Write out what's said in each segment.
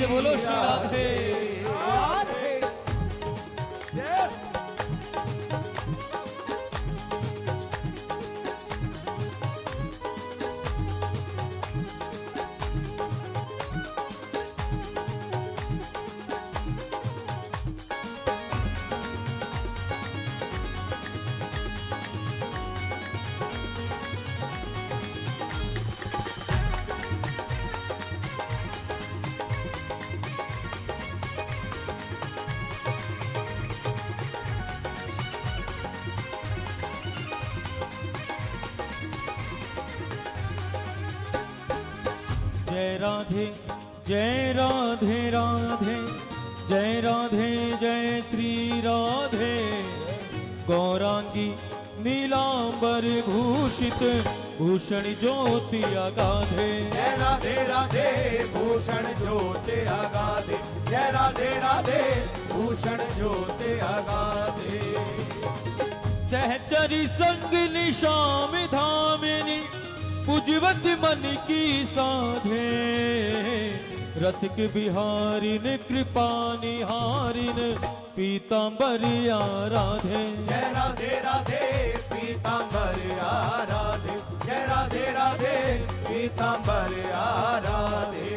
बोलो श्री राधे। जय राधे जय राधे राधे, जय राधे जय श्री राधे। गौरांगी नीलांबर भूषित भूषण ज्योति अगाधे। जय राधे राधे भूषण ज्योति अगाधे। जय राधे राधे भूषण ज्योति अगाधे। सहचरी संग निशाम धामिनी पूजवत मन की साधे। रसिक बिहारिन कृपा निहारिन पीतांबर आराधे। जय राधे राधे पीतांबर आराधे। जय राधे राधे पीतांबर आराधे।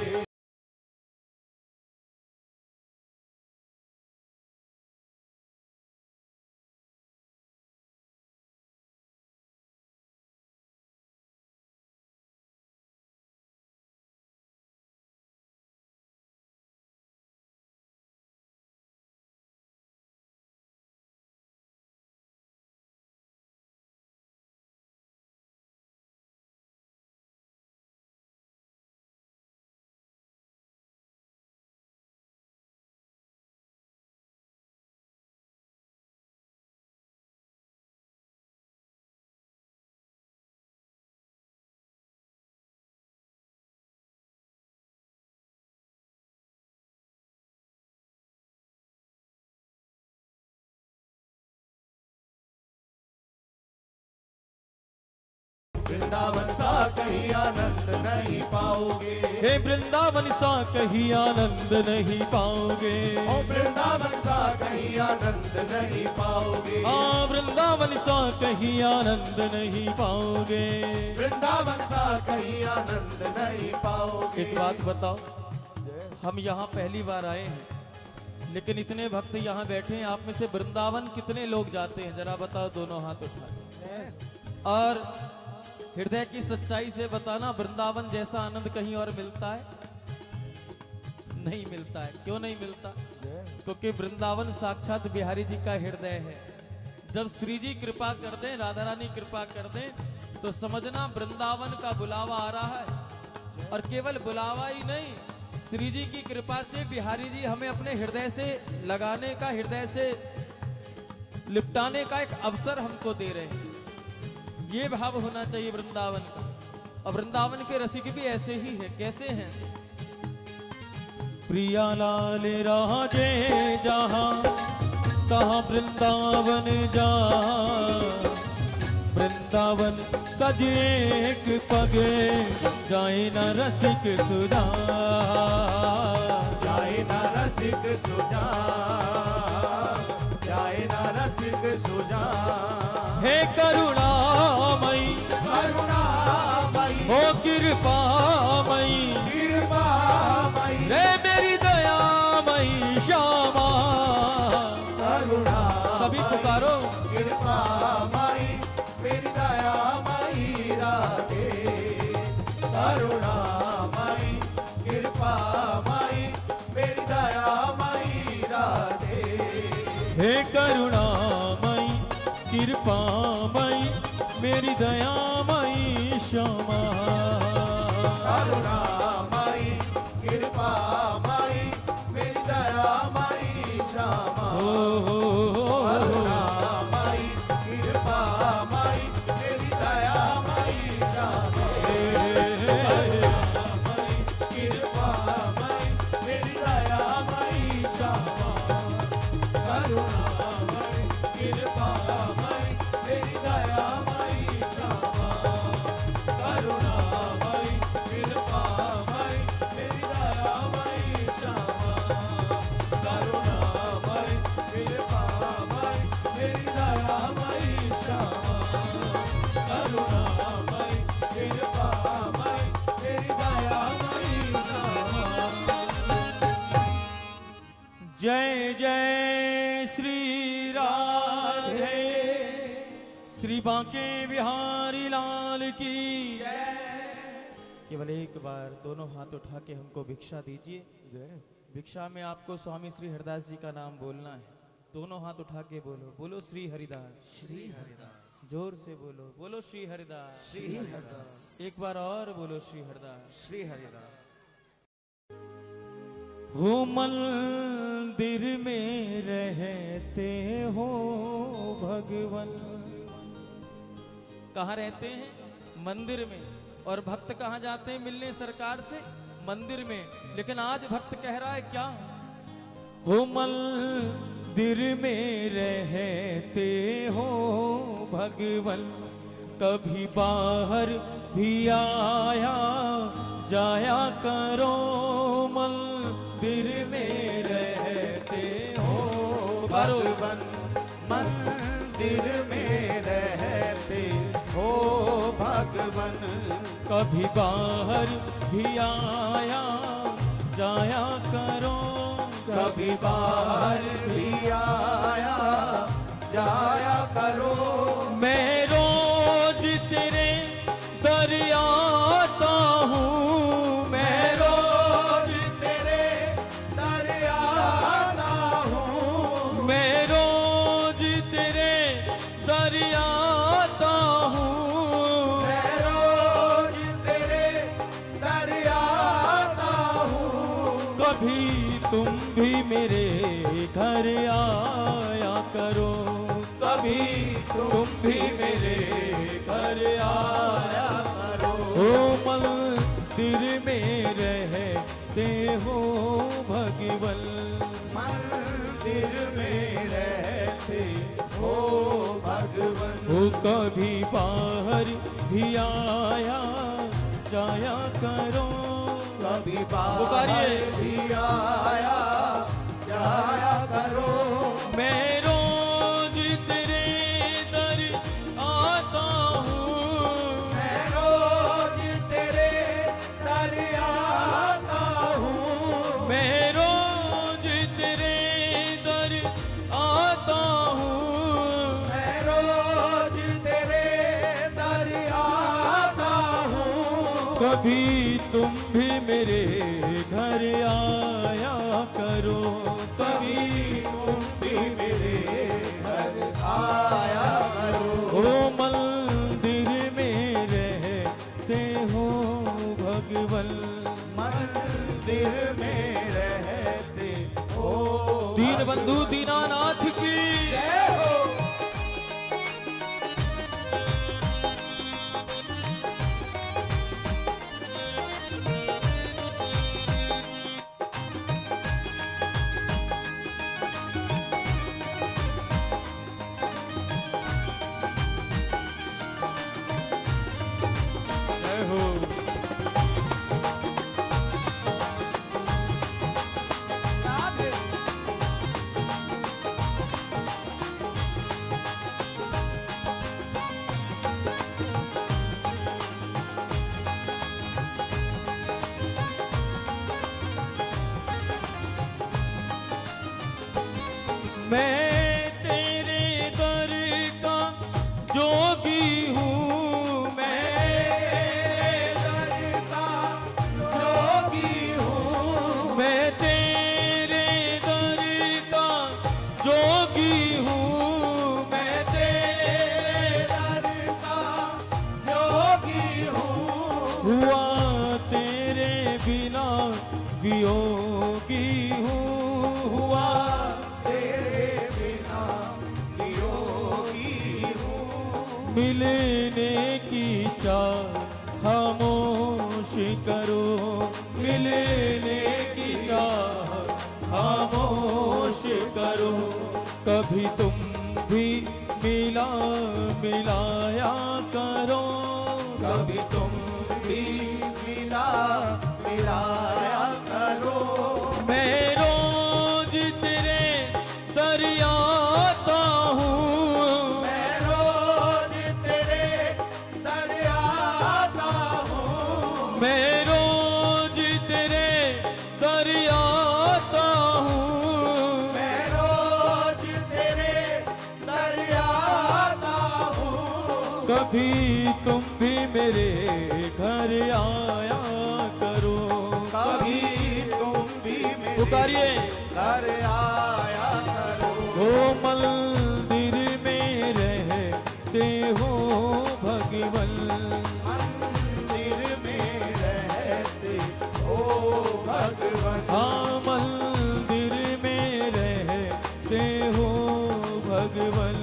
वृंदावन सा कहीं आनंद नहीं पाओगे। हे वृंदावन सा कहीं आनंद नहीं पाओगे। ओ वृंदावन सा कहीं आनंद नहीं पाओगे। हाँ वृंदावन सा कहीं आनंद नहीं पाओगे। वृंदावन सा कहीं आनंद नहीं पाओगे। एक बात बताओ, हम यहाँ पहली बार आए हैं, लेकिन इतने भक्त यहाँ बैठे हैं, आप में से वृंदावन कितने लोग जाते हैं? जरा बताओ, दोनों हाथ उठाओ और हृदय की सच्चाई से बताना, वृंदावन जैसा आनंद कहीं और मिलता है? नहीं मिलता है। क्यों नहीं मिलता? क्योंकि वृंदावन साक्षात बिहारी जी का हृदय है। जब श्री जी कृपा कर दें, राधा रानी कृपा कर दें, तो समझना वृंदावन का बुलावा आ रहा है। और केवल बुलावा ही नहीं, श्री जी की कृपा से बिहारी जी हमें अपने हृदय से लगाने का, हृदय से लिपटाने का एक अवसर हमको दे रहे हैं। ये भाव होना चाहिए वृंदावन का। और वृंदावन के रसिक भी ऐसे ही हैं। कैसे हैं? प्रिया लाल राजे जहां तहां वृंदावन जा। वृंदावन तज एक पगे जाए न रसिक सुजा। जाए न रसिक सुजा। जाए न रसिक सुजा। हे करुणामयी करुणामयी हो कृपामयी कृपामयी रे मेरी दयामयी श्यामा। करुणा सभी पुकारो। कृपामयी मेरी दयामयी राधे। करुणामयी कृपामयी मेरी दयामयी राधे। हे करुणामयी कृपामयी मेरी दयामयी श्यामा। करुणामयी कृपामयी मेरी दयामयी श्यामा। करुणामयी कृपामयी मेरी दयामयी श्यामा। करुणामयी कृपामयी मेरी दयामयी श्यामा। करुणामयी कृपामयी मेरी दयामयी श्यामा। करुणामयी जय जय श्री राधे, श्री बांके बिहारी लाल की केवल एक बार दोनों हाथ उठा के हमको भिक्षा दीजिए। भिक्षा में आपको स्वामी श्री हरिदास जी का नाम बोलना है। दोनों हाथ उठा के बोलो, बोलो श्री हरिदास, श्री हरिदास। जोर से बोलो, बोलो श्री हरिदास, श्री हरिदास। एक बार और बोलो श्री हरिदास, श्री हरिदास। हो मंदिर में रहते हो भगवान। कहाँ रहते हैं? मंदिर में। और भक्त कहाँ जाते हैं मिलने सरकार से? मंदिर में। लेकिन आज भक्त कह रहा है क्या? हो मंदिर में रहते हो भगवान, कभी बाहर भी आया जाया करो। मंदिर में रहते हो भगवान, मंदिर में रहते हो भगवान, कभी बाहर भी आया जाया करो। कभी बाहर भी आया जाया करो। मैं रोज तेरे दर आता हूँ, मैं रोज तेरे दर आता हूँ, मैं रोज तेरे दर आता हूँ, मैं रोज तेरे दर आता हूँ। कभी तुम भी मेरे घर आया करो, कभी तुम भी मेरे घर आया करो। ओ मंदिर में रहते हो भगवान, मंदिर में रहते हो भगवान, ओ कभी बाहर भी आया जाया करो। कभी बाहर पुकारिए। भी आया जाया करो। मैं रोज तेरे दर आता हूँ, मैं रोज तेरे दर आता हूँ, मैं रोज तेरे दर आता हूँ, मैं रोज तेरे दर आता हूँ। कभी तुम भी मेरे घर आया करो, कभी तुम भी मेरे घर आया करो। ओ मंदिर में रहते हो भगवान। मंदिर में रहते हो दीन बंधु दीनानाथ की जय हो। जय हो। मैं तेरे दर का जोगी हूँ, मैं दर का जोगी हूँ, मैं तेरे दर का जोगी हूँ, मैं तेरे दर का जोगी हूँ। हुआ तेरे बिना वियोगी हूँ, हुआ तेरे बिना वियोगी हूँ। मिलने की चाह खामोश करो, मिलने की चाह खामोश करो। कभी तुम भी मिलाया करो, कभी तुम भी मिलाया करो। मैं रोज तेरे दर आता हूँ, मैं रोज तेरे दर आता हूँ, मैं रोज तेरे दर आता हूँ, भी मेरे घर आया करो। कभी तुम भी मेरे पुकारिए घर आया करो। ओ मंदिर में रहते हो भगवन, मंदिर में रहते हो भगवान। हाँ मंदिर में रहते हो भगवन।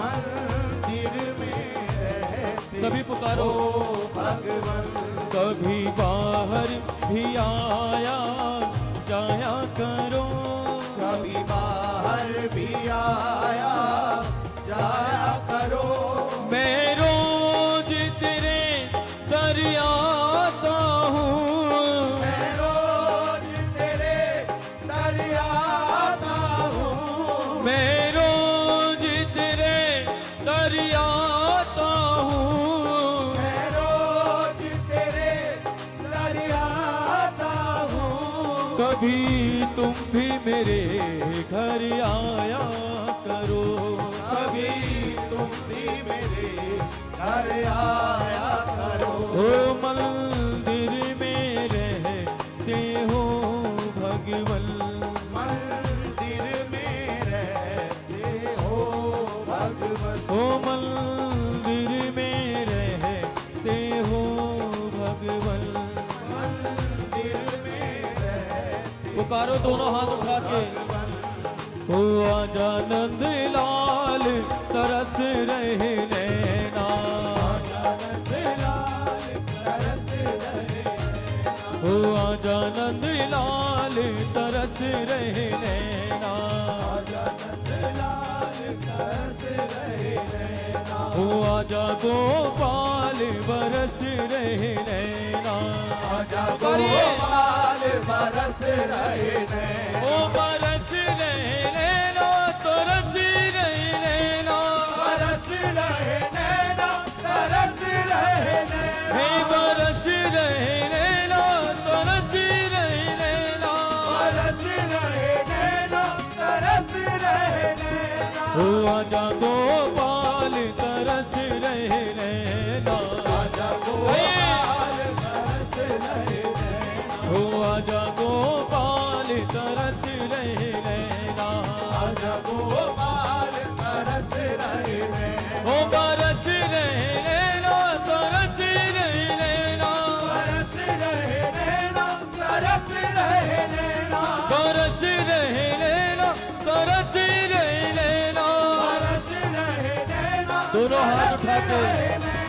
मंदिर में रहते सभी पुकारो हो भगवान। कभी बाहर भी आया जाया करो। कभी बाहर भी आया जाया करो। मैं रोज तेरे दर आता हूँ। मैं रोज तेरे दर आता हूँ। मैं रोज तेरे दर आता हूँ। मैं रोज तेरे दर आता हूँ। कभी तुम भी मेरे घर आया करो। कभी तुम भी मेरे घर आया करो। ओ मंदिर में रहते हो भगवन, मंदिर में रहते हो भगवान। ओ मंदिर में रहते हो भगवन। मंदिर में रहते पुकारो दोनों हाथ उठा के। ओ आजा नंद लाल तरस रहे नैना। ओ आजा नंद लाल तरस रहे नैना। ओ आजा गोपाल बरस रहे नैना। आजा गोपाल बरस रहे नैना। ओ बरस रहे नैना तरस रहे नैना। बरस रहे नैना तरस रहे नैना। हे बरस रहे नैना तरस रहे नैना। बरस रहे नैना तरस रहे नैना। ओ आजा गोपाल तरस रहे नैना। आजा गोपाल बरस रहे नैना। ओ आजा गोपाल तरस रहे नैना। आजा गोपाल तरस रहे नैना। ओ बरस रहे नैना तरस रहे नैना। बरस रहे नैना तरस रहे नैना। बरस रहे नैना तरस रहे नैना। बरस रहे नैना दोनों हाथ उठा के। रहे नैना।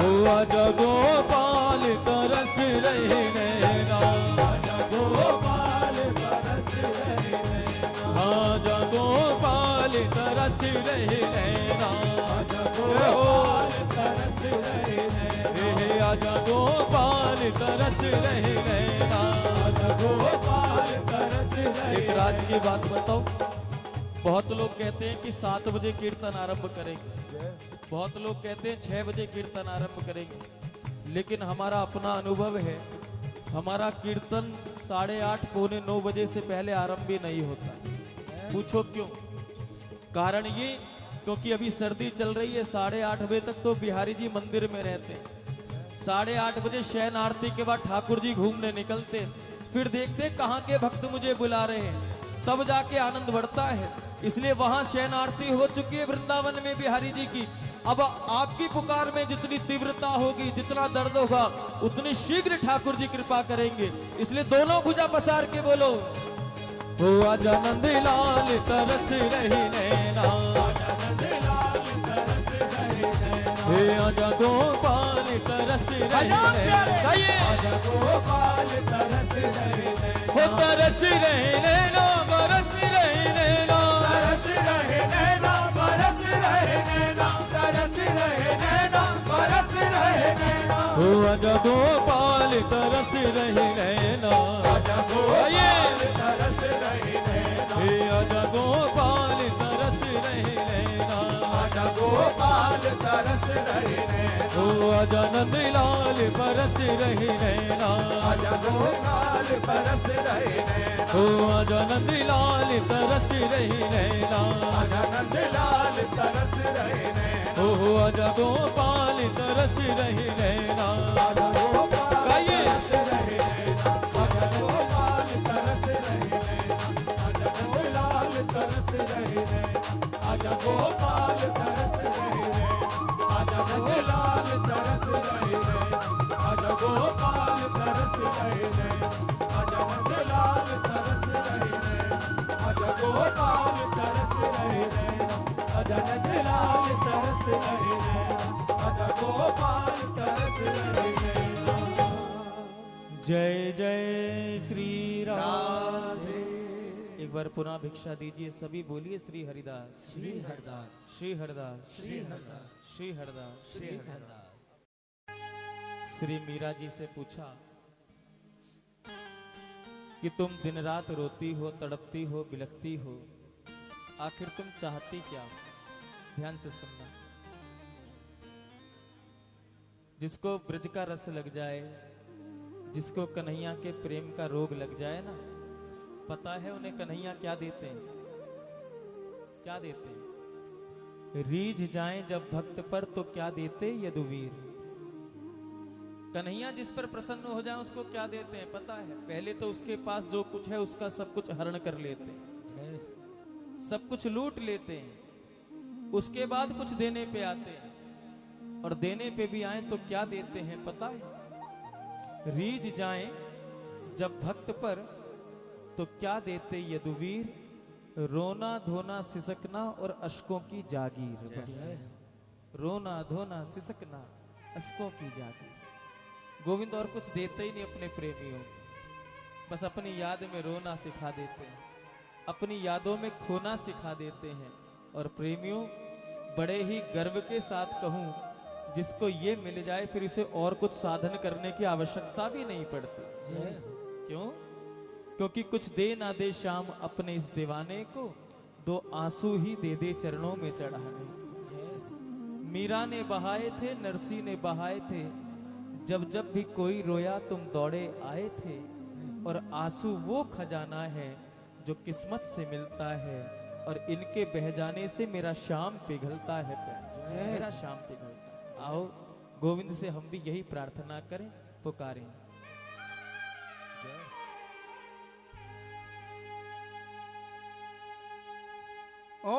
ओ आजा गोपाल तरस रहे नैना। आजा गोपाल बरस रहे नैना। आजा गोपाल तरस रहे नैना। आजा गोपाल तरस रहे नैना। हे आजा गोपाल तरस रहे नैना। आजा गोपाल तरस रहे। एक राज की बात बताओ, बहुत लोग कहते हैं कि 7 बजे कीर्तन आरंभ करेंगे, बहुत लोग कहते हैं 6 बजे कीर्तन आरंभ करेंगे, लेकिन हमारा अपना अनुभव है, हमारा कीर्तन 8:30 पौने 9 बजे से पहले आरंभ भी नहीं होता। पूछो क्यों? कारण ये, क्योंकि अभी सर्दी चल रही है, 8:30 बजे तक तो बिहारी जी मंदिर में रहते हैं। 8:30 बजे शयन आरती के बाद ठाकुर जी घूमने निकलते, फिर देखते कहाँ के भक्त मुझे बुला रहे हैं, तब जाके आनंद बढ़ता है। इसलिए वहां शयन आरती हो चुकी है वृंदावन में बिहारी जी की। अब आपकी पुकार में जितनी तीव्रता होगी, जितना दर्द होगा, उतनी शीघ्र ठाकुर जी कृपा करेंगे। इसलिए दोनों भुजा पसार के बोलो, ओ आजा नंद लाल तरस रहे नैना। हे आजा गोपाल तरस रहे नैना। आजा गोपाल तरस रहे नैना। हो तरस रहे नैना, बरस रहे नैना। तरस रहे नैना बरस रहे नैना। तरस रहे नैना बरस रहे नैना। हो आजा गोपाल तरस रहे नैना। आजा गोपाल तरस रहे नैना। हे आजा गोपाल तरस रहे नैना। आजा गोपाल तरस रहे नैना। हो आजा नंद लाल बरस रहे नैना। आजा गोपाल बरस रहे नैना हो आजा नंद लाल तरस रही नैना आजा नंद लाल तरस रहे नैना हो आजा गोपाल तरस रही नैना आजा गोपाल गाइए तरस रहे नैना आजा गोपाल तरस रहे नैना आजा गोलाल तरस रहे नैना आजा गोपाल तरस रहे नैना आजा गोलाल तरस रहे नैना आजा गोपाल तरस रहे नैना आजा गोलाल तरस रहे नैना आजा गोपाल तरस रहे नैना आजा गोलाल तरस रहे नैना आजा गोपाल तरस रहे नैना जय जय श्री राम। राधे एक बार पुनः भिक्षा दीजिए, सभी बोलिए श्री हरिदास श्री हरदास श्री हरदास श्री हरदास श्री हरदास श्री हरदास श्री मीरा जी से पूछा कि तुम दिन रात रोती हो, तड़पती हो, बिलखती हो, आखिर तुम चाहती क्या? ध्यान से सुनना। जिसको ब्रज का रस लग जाए, जिसको कन्हैया के प्रेम का रोग लग जाए ना, पता है उन्हें कन्हैया क्या देते हैं? क्या देते हैं? रीझ जाएं जब भक्त पर तो क्या देते यदुवीर। कन्हैया जिस पर प्रसन्न हो जाए उसको क्या देते हैं पता है? पहले तो उसके पास जो कुछ है उसका सब कुछ हरण कर लेते हैं, सब कुछ लूट लेते हैं। उसके बाद कुछ देने पे आते हैं, और देने पे भी आए तो क्या देते हैं पता है? रीझ जाएं जब भक्त पर तो क्या देते यदुवीर, रोना धोना सिसकना और अश्कों की जागीर। बस रोना धोना सिसकना अश्कों की जागीर। गोविंद और कुछ देते ही नहीं अपने प्रेमियों, बस अपनी याद में रोना सिखा देते हैं, अपनी यादों में खोना सिखा देते हैं। और प्रेमियों, बड़े ही गर्व के साथ कहूं, जिसको ये मिल जाए फिर इसे और कुछ साधन करने की आवश्यकता भी नहीं पड़ती। क्यों? क्योंकि कुछ दे ना दे श्याम अपने इस दीवाने को, दो आंसू ही दे दे चरणों में चढ़ाने। मीरा ने बहाए थे, नरसी ने बहाए थे, जब जब भी कोई रोया तुम दौड़े आए थे। और आंसू वो खजाना है जो किस्मत से मिलता है, और इनके बह जाने से मेरा शाम पिघलता है, मेरा शाम पिघलता है। आओ गोविंद से हम भी यही प्रार्थना करें, पुकारें। ओ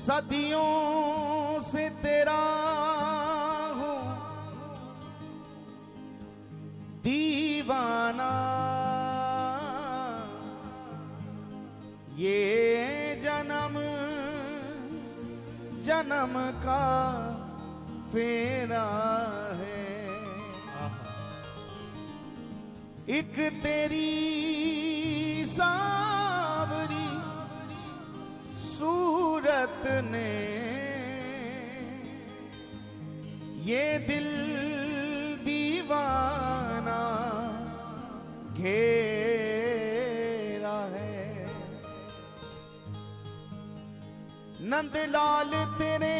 सदियों से तेरा हूँ दीवाना, ये जन्म जन्म का फेरा है। एक तेरी सावरी सूरत ने ये दिल दीवाना घेरा है। नंदलाल तेरे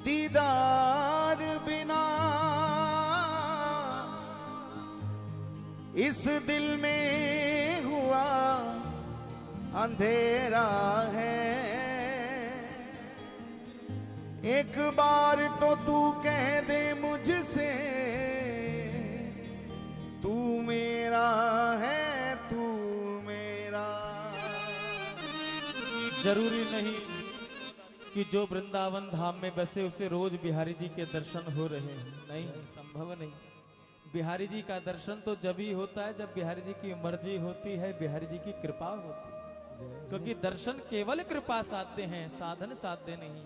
दीदार बिना इस दिल में हुआ अंधेरा है। एक बार तो तू कह दे मुझसे, तू मेरा है, तू मेरा। जरूरी नहीं कि जो वृंदावन धाम में बसे उसे रोज बिहारी जी के दर्शन हो रहे हैं, नहीं, संभव नहीं। बिहारी जी का दर्शन तो जब ही होता है जब बिहारी जी की मर्जी होती है, बिहारी जी की कृपा होती है। क्योंकि दर्शन केवल कृपा साध्य हैं, साधन साध्य नहीं।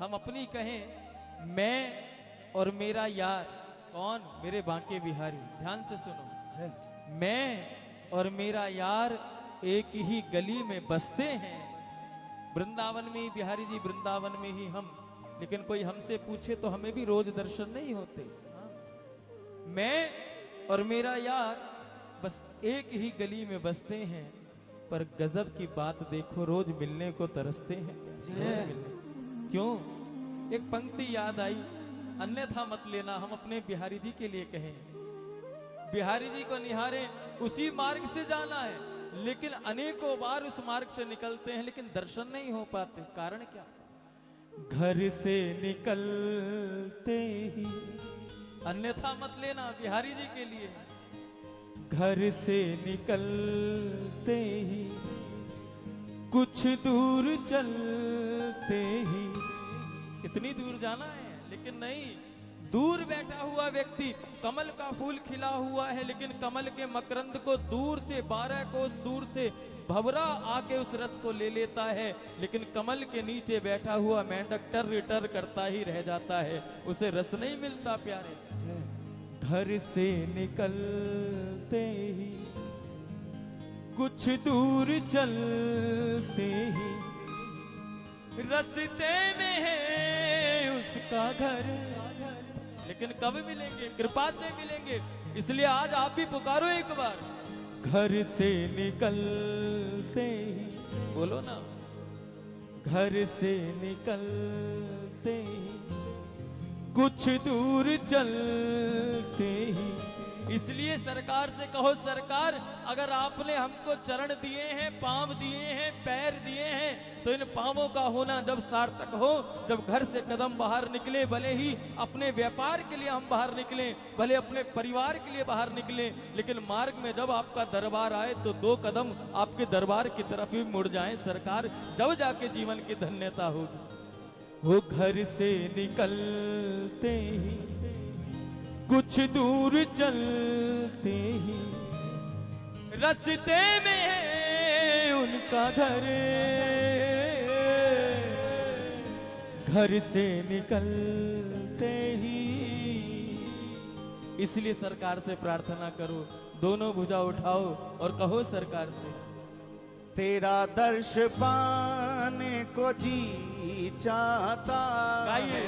हम अपनी कहें, मैं और मेरा यार कौन? मेरे बांके बिहारी। ध्यान से सुनो, मैं और मेरा यार एक ही गली में बसते हैं। वृंदावन में ही बिहारी जी, वृंदावन में ही हम लेकिन कोई हमसे पूछे तो हमें भी रोज दर्शन नहीं होते। मैं और मेरा यार बस एक ही गली में बसते हैं, पर गजब की बात देखो, रोज मिलने को तरसते हैं। क्यों? एक पंक्ति याद आई, अन्यथा मत लेना, हम अपने बिहारी जी के लिए कहें। बिहारी जी को निहारे, उसी मार्ग से जाना है, लेकिन अनेकों बार उस मार्ग से निकलते हैं, लेकिन दर्शन नहीं हो पाते। कारण क्या? घर से निकलते ही, अन्यथा मत लेना, बिहारी जी के लिए। घर से निकलते ही, कुछ दूर चलते ही, कितनी दूर जाना है, लेकिन नहीं, दूर बैठा हुआ व्यक्ति, कमल का फूल खिला हुआ है, लेकिन कमल के मकरंद को दूर से 12 कोस दूर से भंवरा आके उस रस को ले लेता है, लेकिन कमल के नीचे बैठा हुआ मेंढक टर टर करता ही रह जाता है, उसे रस नहीं मिलता प्यारे। घर से निकलते ही, कुछ दूर चलते ही, रस्ते में है उसका घर, लेकिन कब मिलेंगे? कृपा से मिलेंगे। इसलिए आज आप भी पुकारो एक बार, घर से निकलते ही, बोलो ना, घर से निकलते ही, कुछ दूर चलते ही। इसलिए सरकार से कहो, सरकार अगर आपने हमको चरण दिए हैं, पांव दिए हैं, पैर दिए हैं, तो इन पांवों का होना जब सार्थक हो, जब घर से कदम बाहर निकले, भले ही अपने व्यापार के लिए हम बाहर निकलें, भले अपने परिवार के लिए बाहर निकलें, लेकिन मार्ग में जब आपका दरबार आए तो 2 कदम आपके दरबार की तरफ ही मुड़ जाएं सरकार, जब जाके जीवन की धन्यता होगी। वो घर से निकलते ही, कुछ दूर चलते ही, रास्ते में है उनका घर, घर से निकलते ही। इसलिए सरकार से प्रार्थना करो, दोनों भुजा उठाओ और कहो सरकार से, तेरा दर्श पाने को जी चाहता है,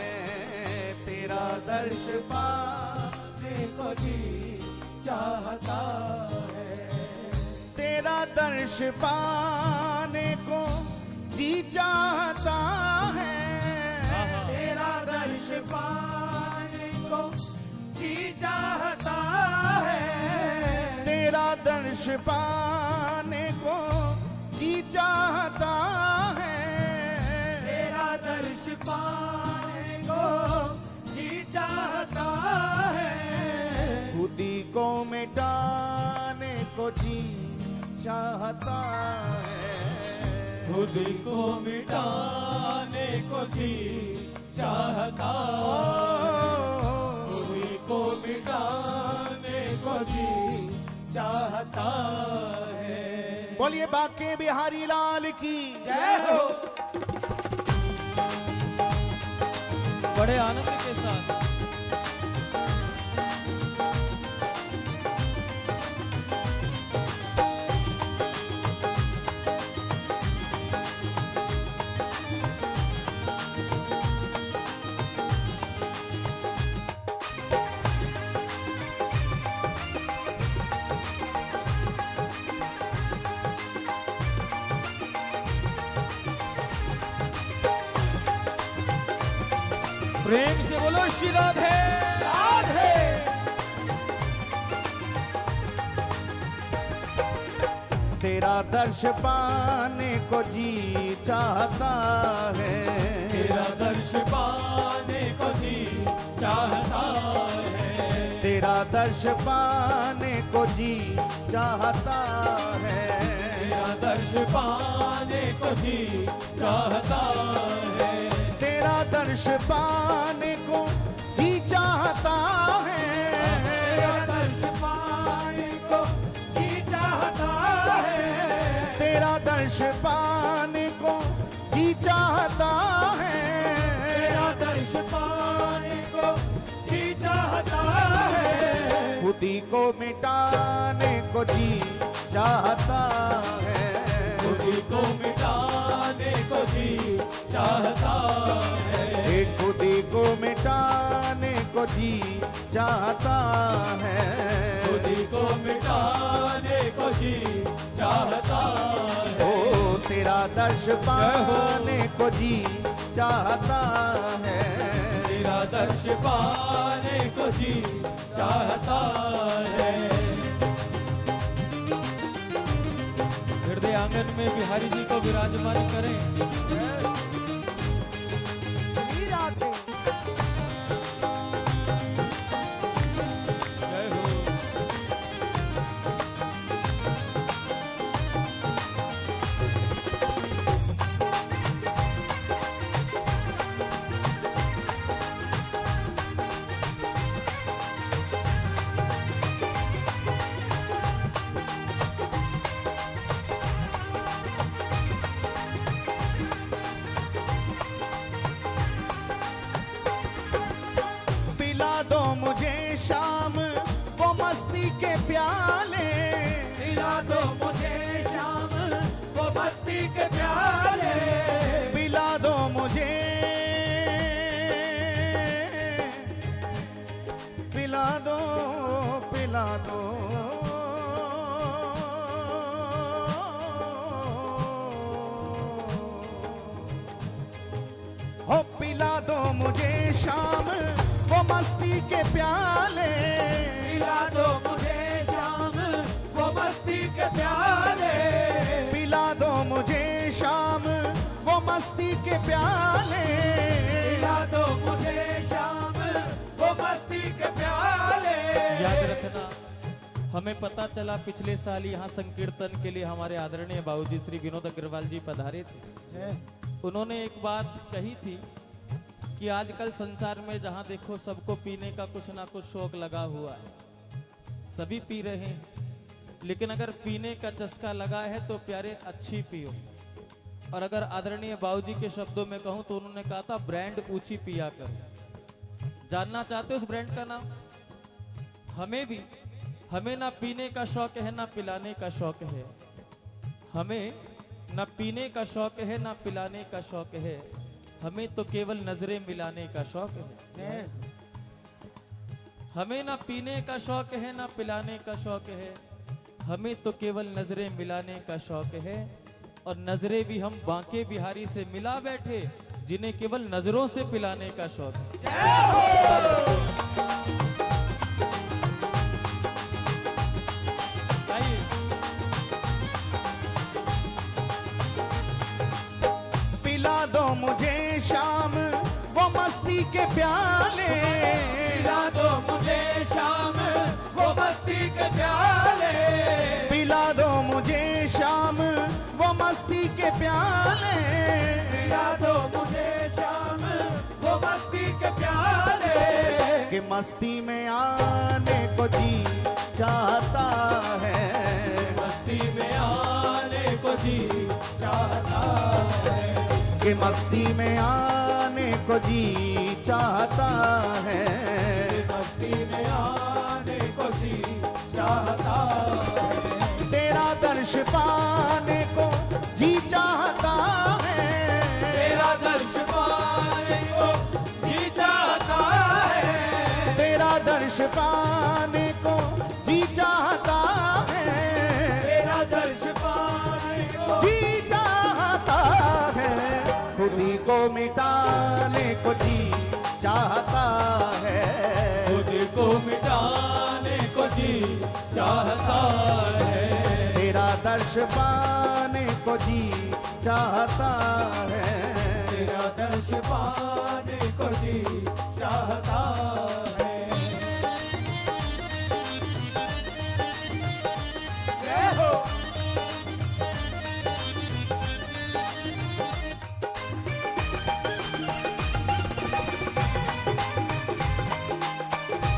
तेरा दर्श पाने को जी चाहता है, तेरा दर्श पाने को जी चाहता है, तेरा दर्श पाने को जी चाहता है, तेरा दर्श पाने को जी चाहता है, तेरा दर्श पाने को जी चाहता है, खुदी को मिटाने को जी चाहता है, खुदी को मिटाने को जी चाहता है, खुदी को मिटाने को जी चाहता है। बोलिए बांके बिहारी लाल की जय हो। बड़े आनंद के साथ प्रेम से बोलो श्री राधे राधे। तेरा दर्श पाने को जी चाहता है, तेरा दर्श पाने को जी चाहता है, तेरा दर्श पाने को जी चाहता है, तेरा दर्श पाने को जी चाहता है, तेरा दर्श पाने को जी चाहता है, तेरा दर्श पाने को जी चाहता है, तेरा दर्श पाने को जी चाहता है, तेरा दर्श पाने को जी चाहता है, खुदी को मिटाने को जी चाहता है, खुदी को मिटाने को जी चाहता है। ये खुदी को मिटाने को जी चाहता है। खुदी को मिटाने को जी चाहता है। ओ तेरा दर्श पाने को जी चाहता है। तेरा दर्श पाने को जी चाहता है। हृदय आंगन में बिहारी जी को विराजमान करें। जय हो। पिला दो मुझे शाम वो मस्ती के प्याले। पिला दो मुझे शाम वो मस्ती के प्याले। पिला दो मुझे, पिला दो, पिला दो। हो पिला दो मुझे शाम वो मस्ती के प्याले। पिला दो मुझे शाम वो मस्ती के प्याले। पिला दो मुझे शाम वो मस्ती के प्याले। पिला दो मुझे शाम वो मस्ती के प्याले। याद रखना, हमें पता चला पिछले साल यहाँ संकीर्तन के लिए हमारे आदरणीय बाबूजी श्री विनोद अग्रवाल जी पधारे थे। उन्होंने एक बात कही थी कि आजकल संसार में जहाँ देखो सबको पीने का कुछ ना कुछ शौक लगा हुआ है। सभी पी रहे हैं, लेकिन अगर पीने का चस्का लगा है तो प्यारे अच्छी पियो। और अगर आदरणीय बाबूजी के शब्दों में कहूँ तो उन्होंने कहा था ब्रांड ऊंची पिया करो। जानना चाहते हो उस ब्रांड का नाम? हमें ना पीने का शौक है ना पिलाने का शौक है। हमें ना पीने का शौक है ना पिलाने का शौक है। हमें तो केवल नजरें मिलाने का शौक है। हमें ना पीने का शौक है ना पिलाने का शौक है। हमें तो केवल नजरें मिलाने का शौक है। और नजरें भी हम बांके बिहारी से मिला बैठे, जिन्हें केवल नजरों से पिलाने का शौक है। आइए। पिला दो मुझे शाम वो मस्ती के प्याले। पिला दो मुझे शाम वो मस्ती के प्याले। पिला दो मुझे शाम वो मस्ती के प्याले। पिला दो मुझे शाम वो मस्ती के प्याले। कि मस्ती में आने को जी चाहता है। मस्ती में आने को जी चाहता है। कि मस्ती में आने को जी चाहता है। मस्ती में आने को जी चाहता है। तेरा दर्श पाने को जी चाहता है। तेरा दर्श पाने को जी चाहता है। तेरा दर्श पाने को जी चाहता है। तेरा दर्श पाने को जी चाहता है। खुदी को मिटाने को जी चाहता है। खुद को मिटाने को जी चाहता है। तेरा दर्श पाने को जी चाहता है। तेरा दर्श पाने को जी चाहता है। जय हो।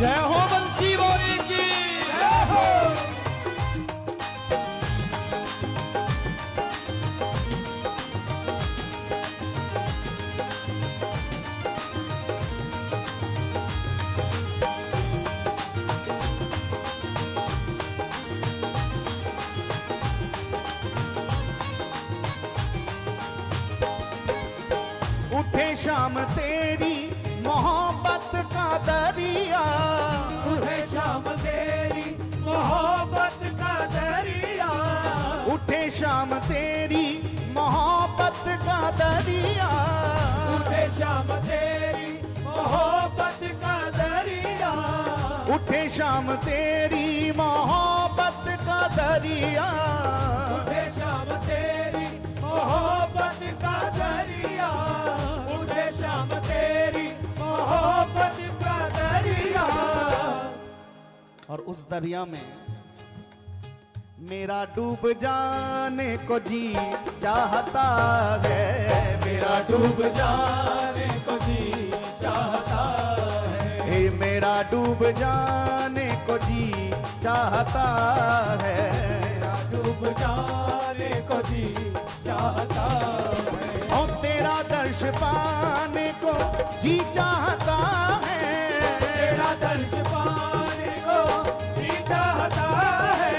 जय हो बंसी बोरी की। जय हो। शाम तेरी मोहब्बत का दरिया, उठे शाम तेरी मोहब्बत का दरिया, उठे शाम तेरी मोहब्बत का दरिया, उठे शाम तेरी मोहब्बत का दरिया, उठे शाम तेरी मोहब्बत का दरिया, उठे शाम तेरी मोहब्बत का दरिया, उठे शाम तेरी मोहब्बत का दरिया। और उस दरिया में मेरा डूब जाने को जी चाहता है, मेरा डूब जाने को जी चाहता है, हे मेरा डूब जाने को जी चाहता है, मेरा डूब जाने को जी चाहता है, और तेरा दर्श पाने को जी चाहता है, तेरा दर्श पाने को जी चाहता है,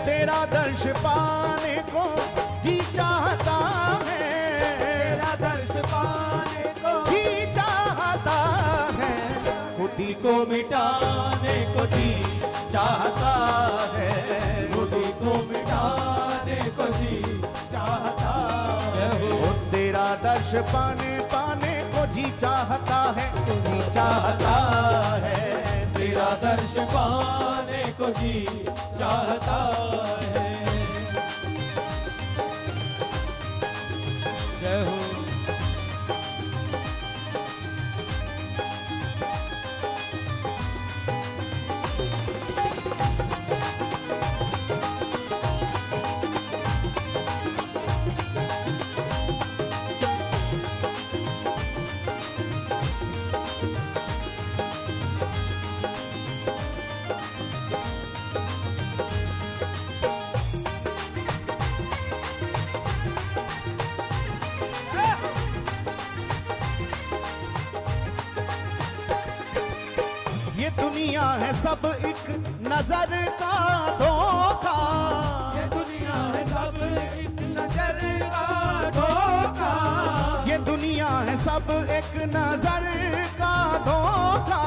तेरा दर्श पाने को जी चाहता है, तेरा दर्श पाने को जी चाहता है, खुदी को मिटाने को जी चाहता है, खुदी को मिटाने को जी चाहता है, वो तेरा दर्श पाने को जी चाहता है, जी चाहता है, तेरा दर्श पाने को जी चाहता है। जय हो। ये दुनिया है सब एक नजर का धोखा, ये दुनिया है सब एक नजर का धोखा, ये दुनिया है सब एक नजर का धोखा,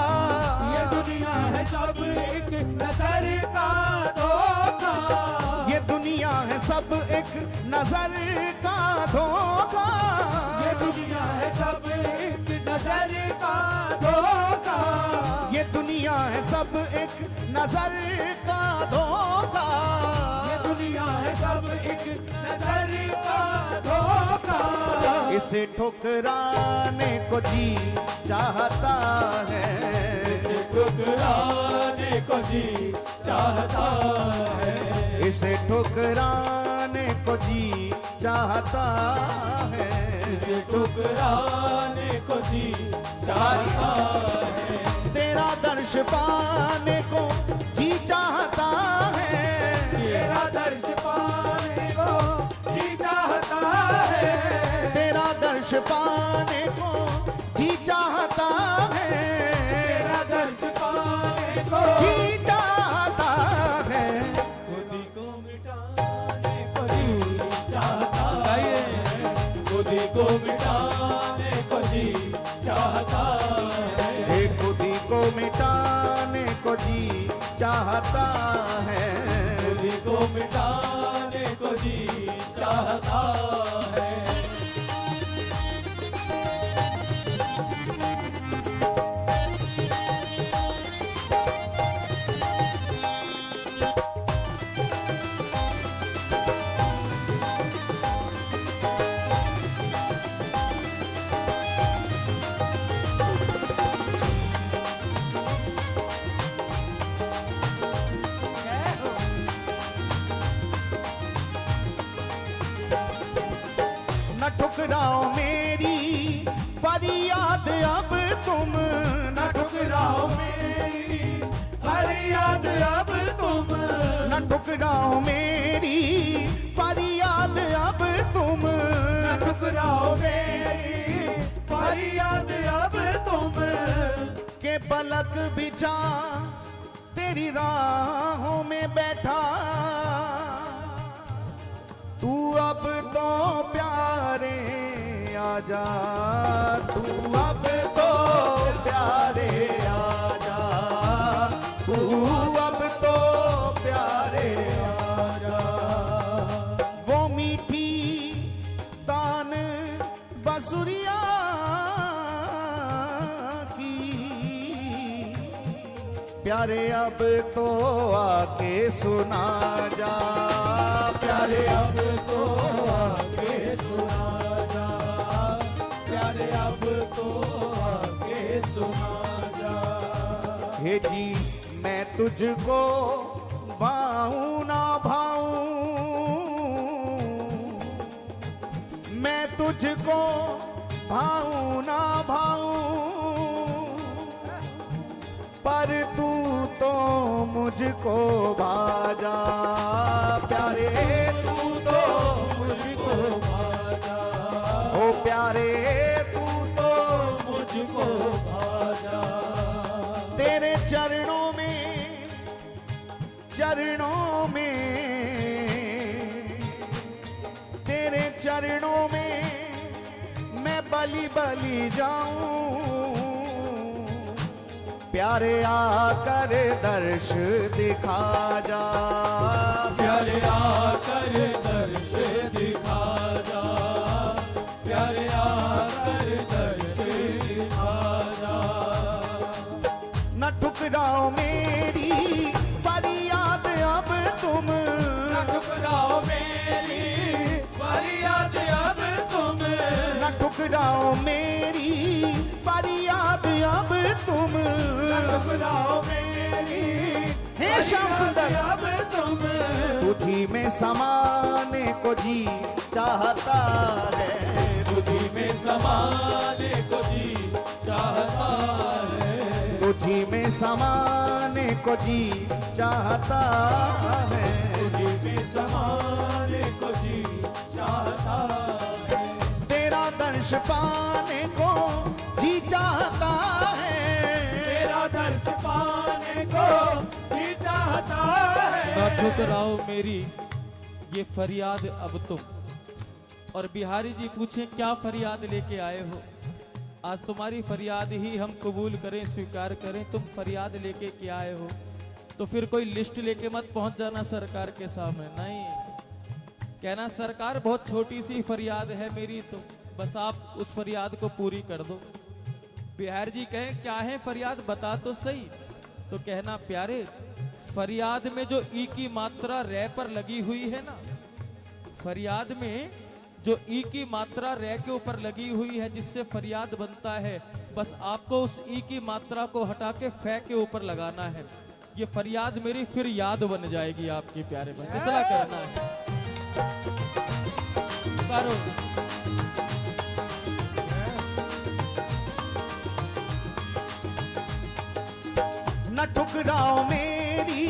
ये दुनिया है सब एक नजर का धोखा, ये दुनिया है सब एक नजर का धोखा, ये दुनिया है सब एक नजर का धोखा, ये दुनिया है सब एक नजर का धोखा, ये दुनिया है सब एक नजर का धोखा, इसे ठुकराने को जी चाहता है, इसे ठुकराने को जी चाहता है, इसे ठुकराने को जी चाहता है, इसे ठुकराने को जी चाहता है, तेरा दर्श पाने को जी चाहता है, तेरा दर्श पाने को जी चाहता है, तेरा दर्श पाने को जी चाहता है, तेरा दर्श पाने को जी चाहता है, खुदी को मिटाने को जी चाहता है, खुदी को मिटाने को जी चाहता है, हे खुदी को मिटाने को जी चाहता है, खुदी को मिटाने को जी चाहता है। न ठुकराओ मेरी फरियाद अब तुम, न ठुकराओ मेरी फरियाद अब तुम, न ठुकराओ मेरी फरियाद अब तुम, न ठुकराओ मेरी फरियाद अब तुम, के पलक बिछा तेरी राहों में बैठा, तू अब तो प्यारे आजा तू अब तो प्यारे आजा तू अब तो प्यारे आजा। वो मीठी तान बसुरिया की प्यारे अब तो आके सुना जा प्यारे अब तो आके सुना जा प्यारे अब तो आके सुना जा। हे जी मैं तुझको भाऊं ना भाऊं मैं तुझको भाऊं ना भाऊं पर तू तो मुझको भाजा प्यारे तू तो मुझको भाजा ओ प्यारे तू तो मुझको भाजा। तेरे चरणों में तेरे चरणों में मैं बलि बलि जाऊं प्यारे आकर दर्श दिखा जा प्यारे आकर दर्श दिखा जा प्यारे आकर दर्श दिखा जा। न ठुकराओ मेरी फरियाद अब तुम न ठुकराओ मेरी फरियाद अब तुम न ठुकराओ मेरी फरियाद अब तुम ठुकराओ मेरी हे श्याम सुंदर अब तुम तुझी में समाने को जी चाहता है तुझी में समाने को जी चाहता है तुझी में समाने को जी चाहता है तुझी में समाने को जी चाहता है। तेरा दर्श पाने को जी चाहता है तेरा दर्श पाने को जी चाहता है। ना ठुकराओ मेरी ये फरियाद अब तुम। और बिहारी जी पूछें क्या फरियाद लेके आए हो? आज तुम्हारी फरियाद ही हम कबूल करें स्वीकार करें। तुम फरियाद लेके क्या आए हो? तो फिर कोई लिस्ट लेके मत पहुंच जाना सरकार के सामने, नहीं कहना सरकार बहुत छोटी सी फरियाद है मेरी, तो बस आप उस फरियाद को पूरी कर दो। बिहार जी कहें क्या है फरियाद बता तो सही, तो कहना प्यारे फरियाद में जो ई की मात्रा रे पर लगी हुई है ना, फरियाद में जो ई की मात्रा रे के ऊपर लगी हुई है जिससे फरियाद बनता है, बस आपको उस ई की मात्रा को हटा के फे के ऊपर लगाना है। ये फरियाद मेरी फिर याद बन जाएगी आपकी प्यारे, बस इतना करना है। करो। न ठुकराओ मेरी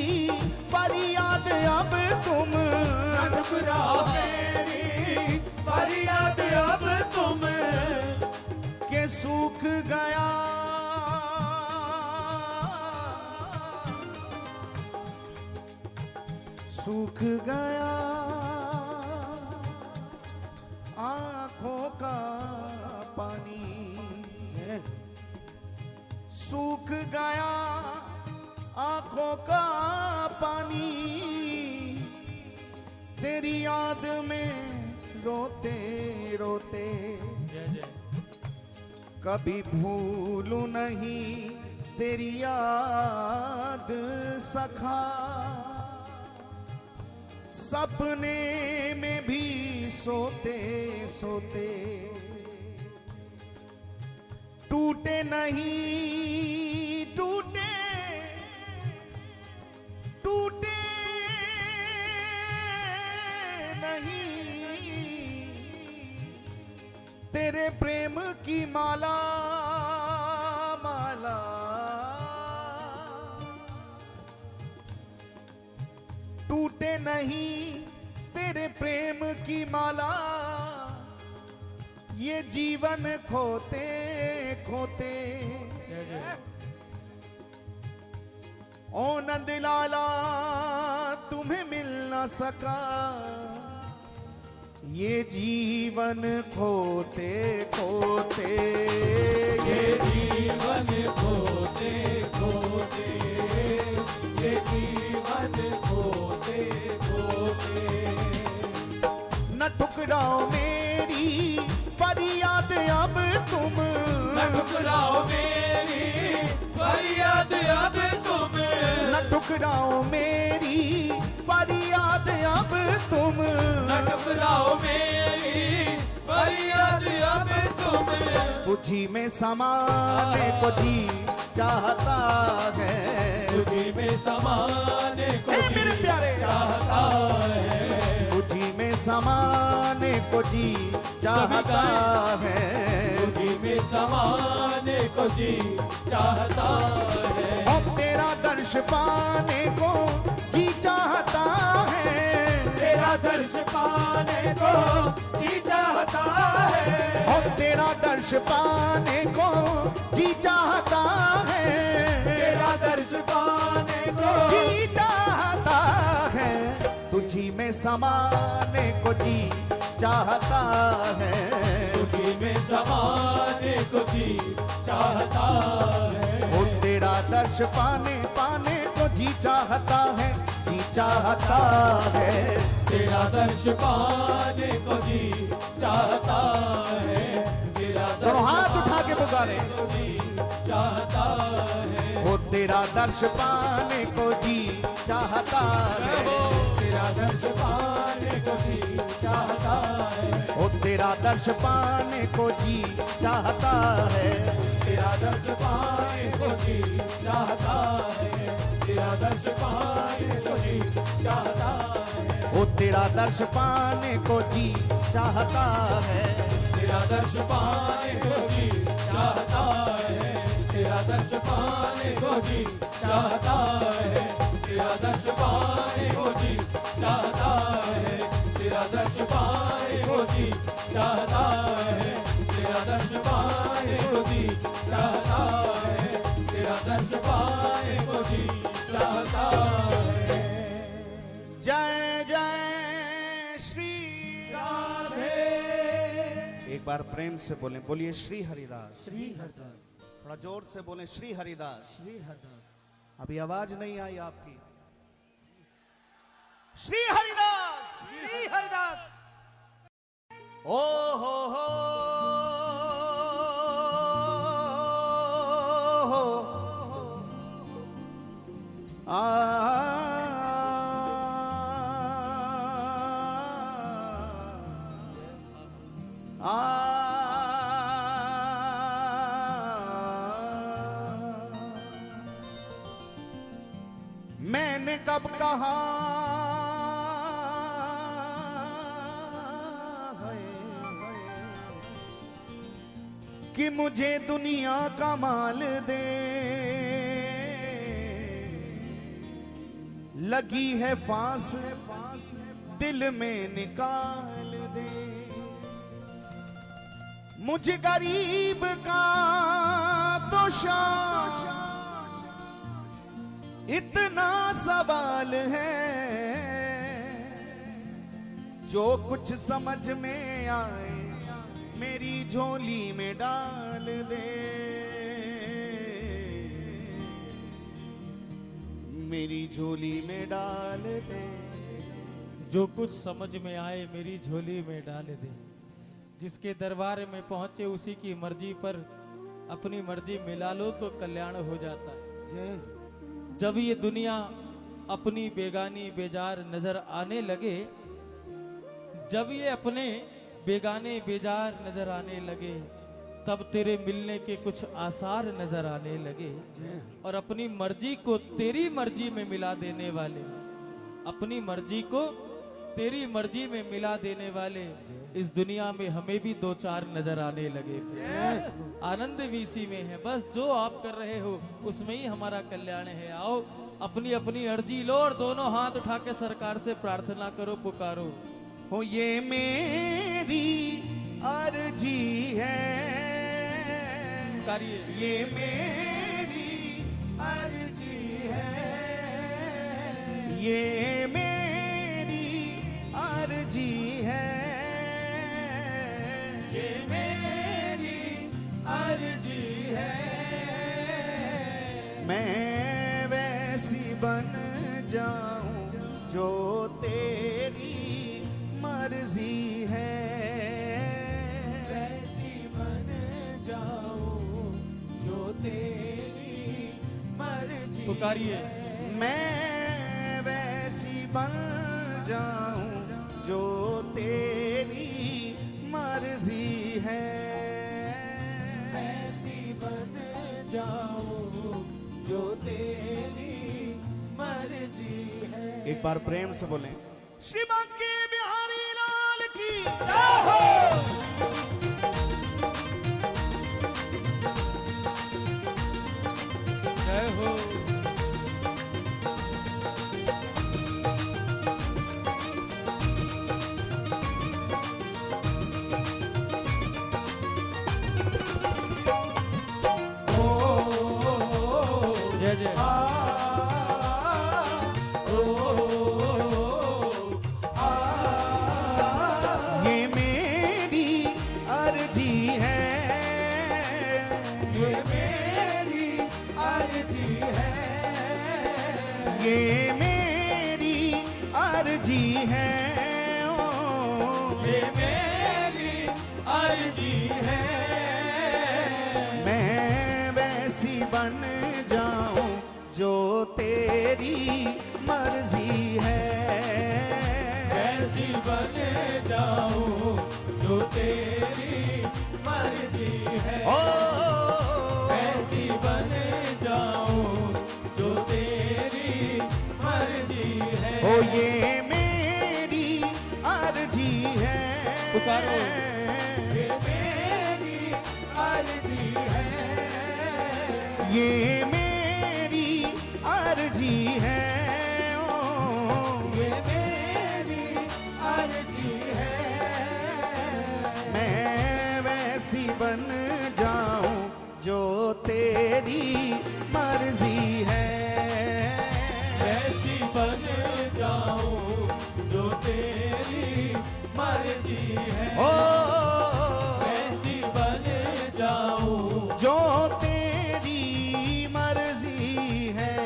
फरियाद अब तुम न ठुकराओ मेरी फरियाद अब तुम के सूख गया सूख गया आंखों का पानी सूख गया आंखों का पानी तेरी याद में रोते रोते जय जय। कभी भूलूं नहीं तेरी याद सखा सपने में भी सोते सोते टूटे नहीं टूटे टूटे नहीं तेरे प्रेम की माला माला टूटे नहीं तेरे प्रेम की माला ये जीवन खोते खोते ओ नंदलाला तुम्हें मिल न सका ये जीवन खोते खोते, ये जीवन खोते खोते, ये जीवन खोते खोते। न ठुकराओ मेरी फरियाद अब तुम, न ठुकराओ मेरी फरियाद अब तुम, न ठुकराओ मेरी फरियाद अब तुम, न ठुकराओ मेरी फरियाद अब तुम। तुझी में समाने को जी चाहता है, तुझी में समाने को हे जी मेरे प्यारे, चाहता है, तुझी में समाने को जी चाहता है, तुझी में समाने को जी चाहता है। और तेरा दर्श पाने को जी चाहता है, तेरा दर्श पाने को जी चाहता है, और तेरा दर्श पाने को जी चाहता है, तेरा दर्श पाने को जी चाहता है, तुझी में समाने को जी चाहता है, तुझी में समाने को जी चाहता है। वो तेरा दर्श पाने पाने को जी चाहता है, जी चाहता है, तेरा दर्श पाने को जी चाहता है, तेरा दोनों हाथ उठा के पुकारे, को जी चाहता है, वो तेरा दर्श पाने को जी चाहता है, तेरा दर्श पाने को जी चाहता है, वो तेरा दर्श पाने को जी चाहता है, तेरा दर्श पाने को जी चाहता है, तेरा दर्श पाने को जी चाहता है, वो तेरा दर्श पाने को जी चाहता है, तेरा दर्श पाने को जी चाहता है, तेरा दर्श पाने को जी चाहता है, तेरा दर्श पाने को जी चाहता है, तेरा दर्श पाने को जी चाहता है, तेरा दर्श पाने को जी चाहता है, तेरा दर्श पाने को जी चाहता है। जय जय श्री राधे। एक बार प्रेम से बोलें, बोलिए श्री हरिदास, श्री हरदास, थोड़ा जोर से बोलें श्री हरिदास। श्री हरदास। अभी आवाज नहीं आई आपकी। श्री हरिदास, श्री हरदास। ओ हो मैंने कब कहा है कि मुझे दुनिया का माल दे, लगी है फांस दिल में निकाल दे, मुझे गरीब का दोषा इतना सवाल है, जो कुछ समझ में आए मेरी झोली में डाल दे, मेरी झोली में डाल दे, जो कुछ समझ में आए मेरी झोली में डाल दे। जिसके दरबार में पहुंचे उसी की मर्जी पर अपनी मर्जी मिला लो तो कल्याण हो जाता है। जब ये दुनिया अपनी बेगानी बेजार नजर आने लगे, जब ये अपने बेगाने बेजार नजर आने लगे, तब तेरे मिलने के कुछ आसार नजर आने लगे। और अपनी मर्जी को तेरी मर्जी में मिला देने वाले, अपनी मर्जी को तेरी मर्जी में मिला देने वाले इस दुनिया में हमें भी दो चार नजर आने लगे। आनंद भी इसी में है, बस जो आप कर रहे हो उसमें ही हमारा कल्याण है। आओ अपनी अपनी अर्जी लो और दोनों हाथ उठा के सरकार से प्रार्थना करो, पुकारो। हो ये मेरी अर्जी है, पुकारिए। ये मेरी अर्जी है, ये मेरी अर्जी है, मैं वैसी बन जाऊं जो तेरी मर्जी है, वैसी बन जाऊं जो तेरी मर्जी। पुकारिए। मैं वैसी बन जाऊं जो तेरी मर्जी है, वैसी बन जाऊं जो तेरी मर्जी है। एक बार प्रेम से बोलें, श्री बांके बिहारी लाल की जय हो। जय हो। जय जय। ये मेरी अर्जी है, ये मेरी अर्जी है, ये मेरी अर्जी है, ये मेरी अर्जी है। मैं वैसी बन जाऊं जो तेरी मर्जी है, ऐसी बन जाऊं जो तेरी मर्जी है, ओ ऐसी बन जाऊं जो तेरी मर्जी है। ओ ये मेरी अर्जी है, पुकारो। ये मेरी अर्जी है, ये मेरी अर्जी है, ये मेरी अर्जी है। मैं वैसी बन जाऊं जो तेरी मर्जी है, ऐसी बन जाऊं जो तेरी मर्जी है, ओ ऐसी बन जाऊं जो तेरी मर्जी है।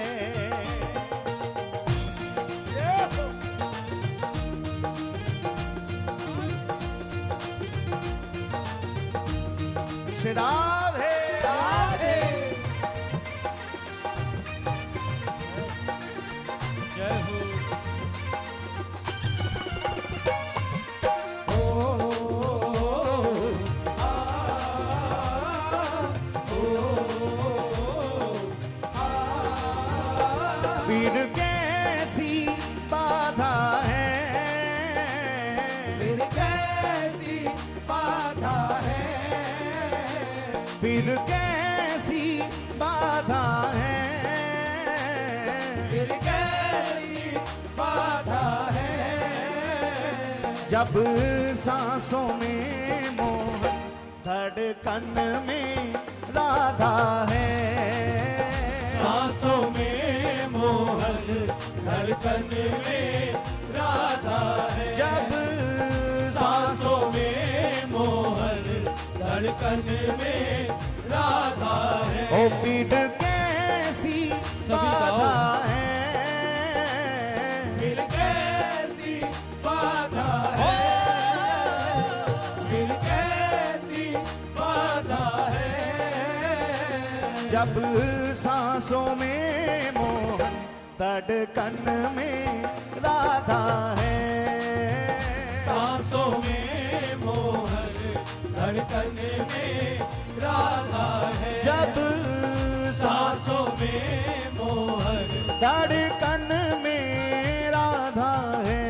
श्री राधे राधे। जय हो। फिर कैसी बाधा है, फिर कैसी बाधा है, फिर कैसी बाधा है, फिर कैसी बाधा है। जब सांसों में मोहन धड़कन में राधा है, सांसों में मोहन धड़कन में राधा है, जब सांसों में मोहन धड़कन में राधा है। ओ पीठ कैसी बाधा है, फिर कैसी बाधा है, फिर कैसी बाधा है। जब सांसों में मोहन धड़कन में राधा है, सांसों में मोहन धड़कन में राधा है, जब सांसों में मोहन धड़कन में राधा है।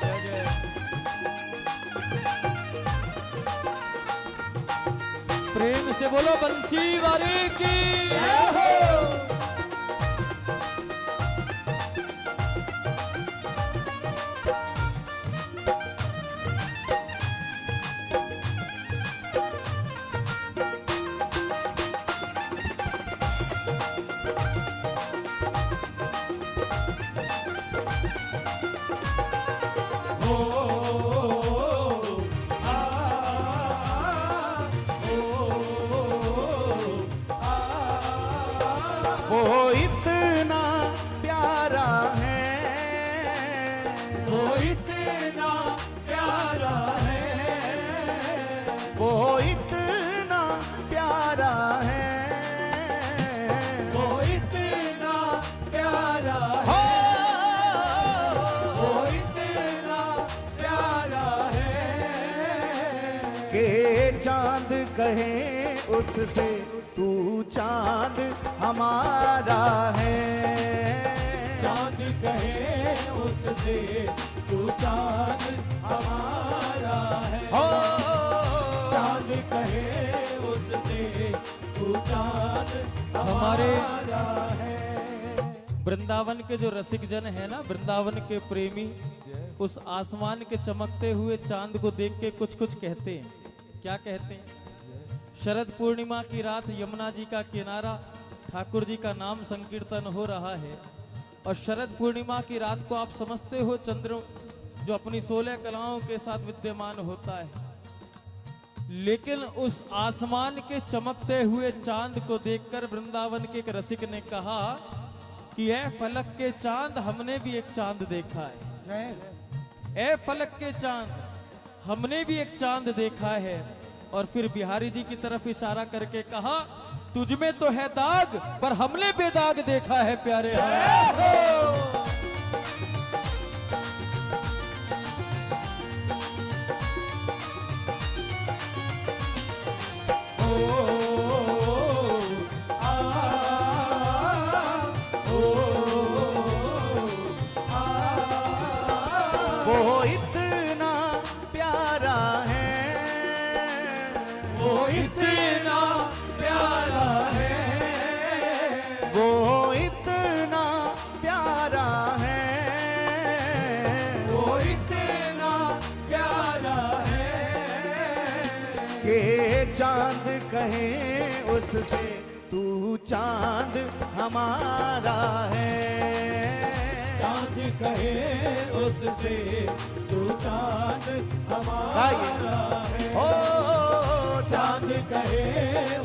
जय जय। प्रेम से बोलो बंसी वाले की जय हो। इतना प्यारा है, वो इतना प्यारा हो वो इतना प्यारा है के चांद कहे उससे तू चांद हमारा है। चांद कहे उससे तू चांद हमारा है, हो चांद कहे उससे तू चांद हमारे हमारा है। वृंदावन के जो रसिक जन है ना, वृंदावन के प्रेमी, उस आसमान के चमकते हुए चांद को देख के कुछ कुछ कहते हैं। क्या कहते हैं? शरद पूर्णिमा की रात यमुना जी का किनारा, ठाकुर जी का नाम संकीर्तन हो रहा है। और शरद पूर्णिमा की रात को आप समझते हो चंद्र जो अपनी 16 कलाओं के साथ विद्यमान होता है, लेकिन उस आसमान के चमकते हुए चांद को देखकर वृंदावन के एक रसिक ने कहा कि ऐ फलक के चांद, हमने भी एक चांद देखा है। ऐ फलक के चांद, हमने भी एक चांद देखा है। और फिर बिहारी जी की तरफ इशारा करके कहा, तुझमें तो है दाग पर हमने बेदाग देखा है प्यारे। वो इतना प्यारा है, वो इतना प्यारा है, वो इतना प्यारा है वो इतना प्यारा है के चांद कहे उससे तू चांद हमारा है। चांद कहे उससे तू चांद हमारा है, ओ चांद कहे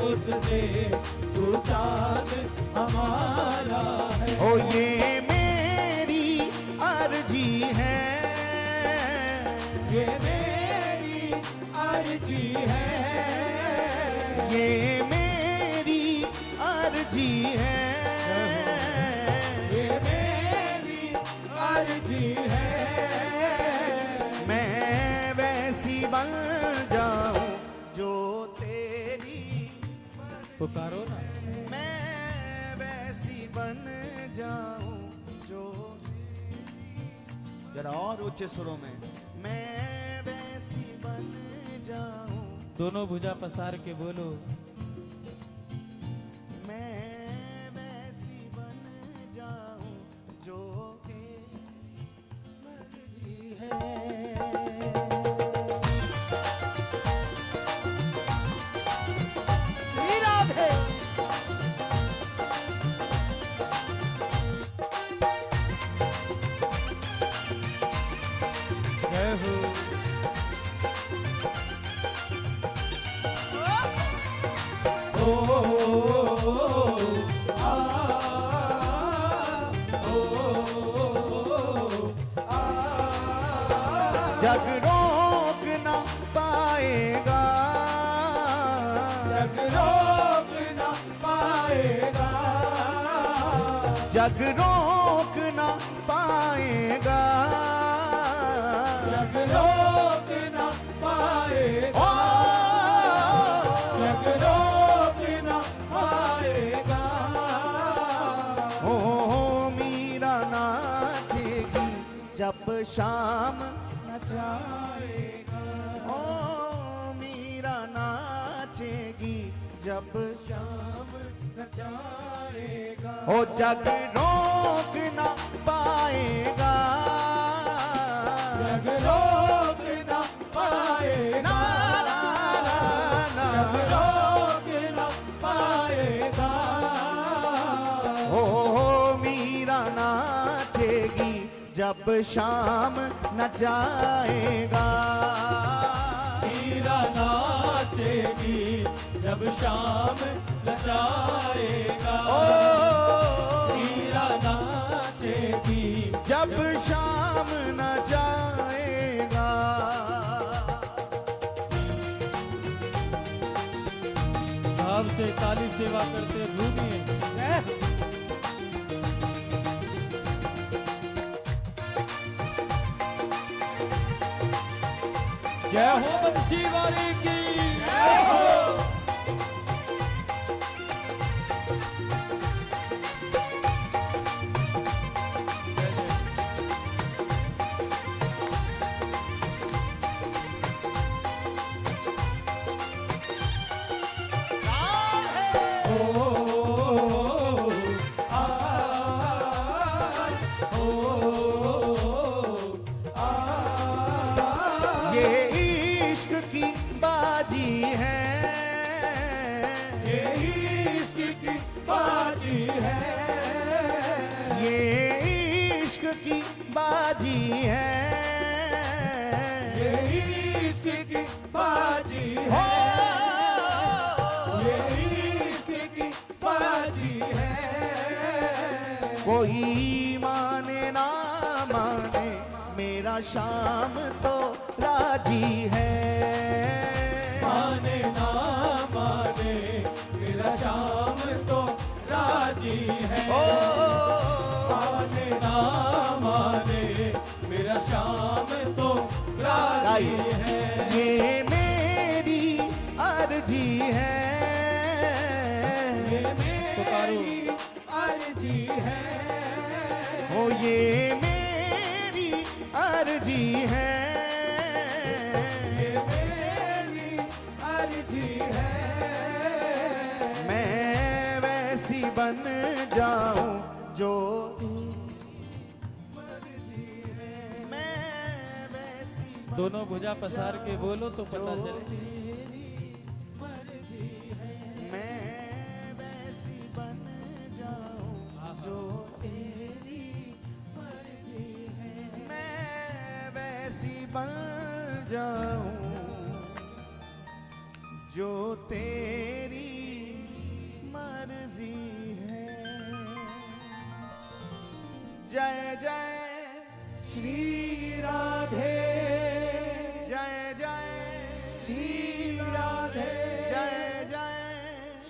उससे तू चांद हमारा है। ओ ये मेरी अर्जी है, ये मेरी अर्जी है, ये मेरी अर्जी है, ये मेरी अर्जी है। मैं वैसी बन जाऊं जो तेरी, पुकारो ना। मैं वैसी बन जाऊं जो, जरा और ऊंचे सुरों में, मैं वैसी बन जाऊं, दोनों भुजा पसार के बोलो। मैं वैसी बन जाऊं जो तेरी मर्जी है। श्री राधे। जय हो। जग रोक न पाएगा, जग रोक न पाएगा, जग रोक न पाएगा, जग रोक न पाएगा, जग रोक न पाएगा। ओ मीरा नाचेगी जब शाम नचाएगा, ओ मीरा नाचेगी जब शाम नचाएगा। ओ जग रोक न पाएगा, जग रोक न पाएगा, ना, ना, ना, जग ना। रोक न पाएगा। ओ मीरा नाचेगी जब शाम न जाएगा। मीरा नाचेगी जब शाम नचाएगा, ओ मीरा नाचेगी जब शाम न जाएगा। भाव से ताली सेवा करते भूमिए। जय हो बंसी वाली की जय हो। कोई माने ना माने मेरा शाम तो राजी है। माने ना माने मेरा शाम तो राजी है। ओ माने ना माने मेरा शाम तो राजी है। ये मेरी अर्जी है। ये मेरी अर्जी है। ओ ये मेरी अर्जी है। ये मेरी अर्जी है। मैं वैसी बन जाऊं जो मैं वैसी दोनों भुजा पसार के बोलो तो पता चले। मैं वैसी बन जाऊं जो तेरी मर्जी है। मैं वैसी बन जाऊं जो तेरी मर्जी है। जय जय श्री राधे। जय जय श्री राधे। जय जय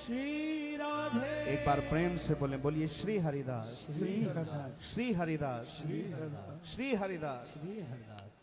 श्री राधे। एक बार प्रेम से बोले, बोलिए श्री हरिदास श्री हरिदास। श्री हरिदास श्री हरिदास। श्री हरिदास। श्री हरिदास।